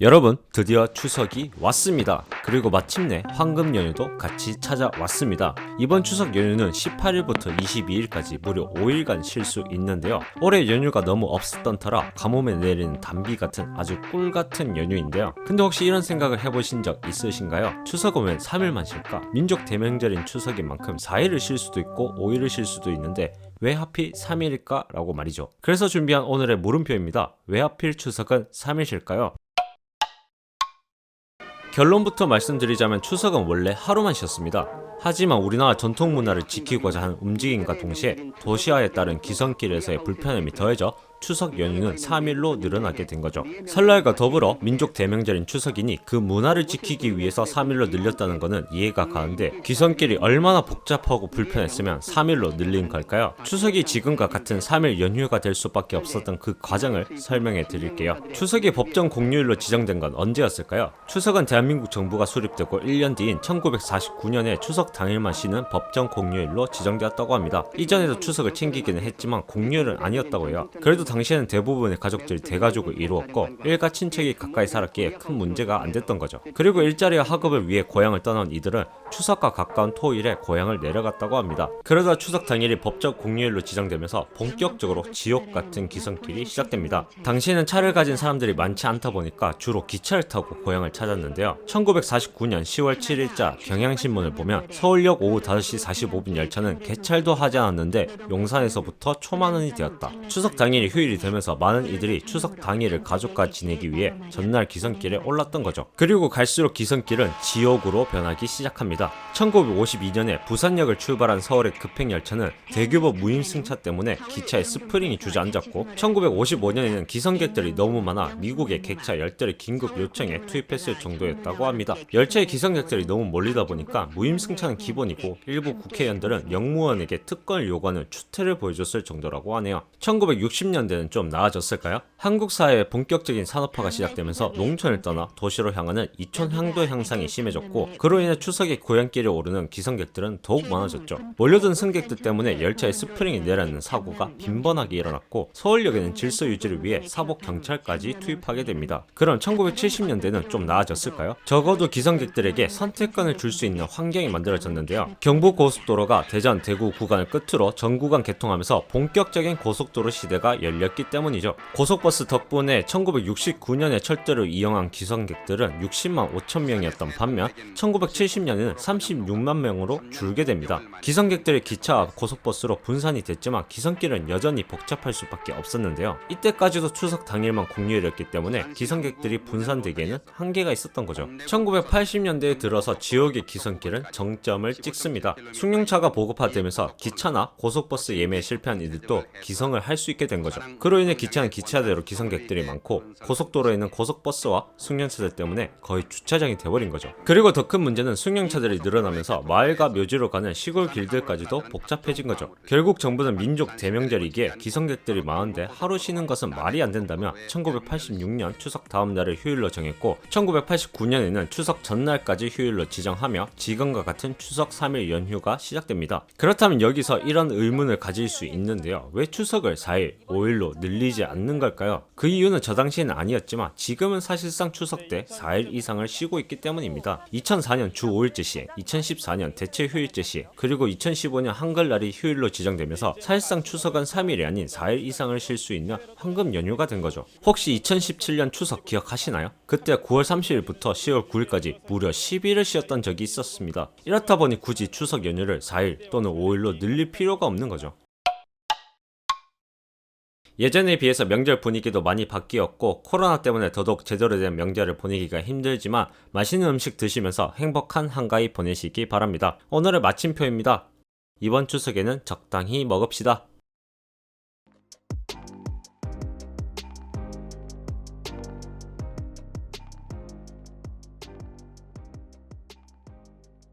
여러분, 드디어 추석이 왔습니다. 그리고 마침내 황금 연휴도 같이 찾아왔습니다. 이번 추석 연휴는 18일부터 22일까지 무려 5일간 쉴 수 있는데요. 올해 연휴가 너무 없었던 터라 가뭄에 내리는 단비 같은 아주 꿀 같은 연휴인데요. 근데 혹시 이런 생각을 해보신 적 있으신가요? 추석은 왜 3일만 쉴까? 민족 대명절인 추석인 만큼 4일을 쉴 수도 있고 5일을 쉴 수도 있는데 왜 하필 3일일까? 라고 말이죠. 그래서 준비한 오늘의 물음표입니다. 왜 하필 추석은 3일 쉴까요? 결론부터 말씀드리자면 추석은 원래 하루만 쉬었습니다. 하지만 우리나라 전통 문화를 지키고자 하는 움직임과 동시에 도시화에 따른 기성길에서의 불편함이 더해져 추석 연휴는 3일로 늘어나게 된 거죠. 설날과 더불어 민족 대명절인 추석이니 그 문화를 지키기 위해서 3일로 늘렸다는 것은 이해가 가는데 기성길이 얼마나 복잡하고 불편했으면 3일로 늘린 걸까요? 추석이 지금과 같은 3일 연휴가 될 수밖에 없었던 그 과정을 설명해 드릴게요. 추석이 법정 공휴일로 지정된 건 언제였을까요? 추석은 대한민국 정부가 수립되고 1년 뒤인 1949년에 추석 당일만 쉬는 법정 공휴일로 지정되었다고 합니다. 이전에도 추석을 챙기기는 했지만 공휴일은 아니었다고 해요. 그래도 당시에는 대부분의 가족들이 대가족을 이루었고 일가 친척이 가까이 살았기에 큰 문제가 안 됐던 거죠. 그리고 일자리와 학업을 위해 고향을 떠난 이들은 추석과 가까운 토일에 고향을 내려갔다고 합니다. 그러다 추석 당일이 법적 공휴일로 지정되면서 본격적으로 지옥 같은 기성길이 시작됩니다. 당시에는 차를 가진 사람들이 많지 않다 보니까 주로 기차를 타고 고향을 찾았는데요. 1949년 10월 7일자 경향신문을 보면 서울역 오후 5시 45분 열차는 개찰도 하지 않았는데 용산에서부터 초만원이 되었다. 추석 당일이 휴일이 되면서 많은 이들이 추석 당일을 가족과 지내기 위해 전날 기성길에 올랐던 거죠. 그리고 갈수록 기성길은 지옥으로 변하기 시작합니다. 1952년에 부산역을 출발한 서울의 급행열차는 대규모 무임승차 때문에 기차에 스프링이 주저앉았고 1955년에는 기성객들이 너무 많아 미국의 객차 10대를 긴급 요청에 투입했을 정도였다고 합니다. 열차의 기성객들이 너무 몰리다 보니까 무임승차는 기본이고 일부 국회의원들은 영무원에게 특권을 요구하는 추태를 보여줬을 정도라고 하네요. 1960년대는 좀 나아졌을까요? 한국 사회의 본격적인 산업화가 시작되면서 농촌을 떠나 도시로 향하는 이촌 향도 향상이 심해졌고 그로 인해 추석에 고향길에 오르는 기성객들은 더욱 많아졌죠. 몰려든 승객들 때문에 열차에 스프링이 내려앉는 사고가 빈번하게 일어났고 서울역에는 질서 유지를 위해 사복 경찰까지 투입하게 됩니다. 그럼 1970년대는 좀 나아졌을까요? 적어도 기성객들에게 선택권을 줄 수 있는 환경이 만들어졌는데요. 경부고속도로가 대전, 대구 구간을 끝으로 전 구간 개통하면서 본격적인 고속도로 시대가 열렸기 때문이죠. 고속버스 덕분에 1969년에 철도를 이용한 기성객들은 60만 5천 명이었던 반면 1970년에는 36만 명으로 줄게 됩니다. 기성객들의 기차와 고속버스로 분산이 됐지만 기성길은 여전히 복잡할 수밖에 없었는데요. 이때까지도 추석 당일만 공휴일이었기 때문에 기성객들이 분산되기에는 한계가 있었던 거죠. 1980년대에 들어서 지역의 기성길은 정점을 찍습니다. 승용차가 보급화되면서 기차나 고속버스 예매에 실패한 이들도 기성을 할 수 있게 된 거죠. 그로 인해 기차는 기차대로 기성객들이 많고 고속도로에는 고속버스와 승용차들 때문에 거의 주차장이 돼버린 거죠. 그리고 더 큰 문제는 승용차들이 늘어나면서 마을과 묘지로 가는 시골 길들까지도 복잡해진 거죠. 결국 정부는 민족 대명절이기에 기성객들이 많은데 하루 쉬는 것은 말이 안 된다며 1986년 추석 다음 날을 휴일로 정했고 1989년에는 추석 전날까지 휴일로 지정하며 지금과 같은 추석 3일 연휴가 시작됩니다. 그렇다면 여기서 이런 의문을 가질 수 있는데요. 왜 추석을 4일, 5일로 늘리지 않는 걸까요? 그 이유는 저 당시에는 아니었지만 지금은 사실상 추석 때 4일 이상을 쉬고 있기 때문입니다. 2004년 주 5일제 시행, 2014년 대체 휴일제 시행, 그리고 2015년 한글날이 휴일로 지정되면서 사실상 추석은 3일이 아닌 4일 이상을 쉴 수 있는 황금 연휴가 된 거죠. 혹시 2017년 추석 기억하시나요? 그때 9월 30일부터 10월 9일까지 무려 10일을 쉬었던 적이 있었습니다. 이렇다 보니 굳이 추석 연휴를 4일 또는 5일로 늘릴 필요가 없는 거죠. 예전에 비해서 명절 분위기도 많이 바뀌었고 코로나 때문에 더더욱 제대로 된 명절을 보내기가 힘들지만 맛있는 음식 드시면서 행복한 한가위 보내시기 바랍니다. 오늘의 마침표입니다. 이번 추석에는 적당히 먹읍시다.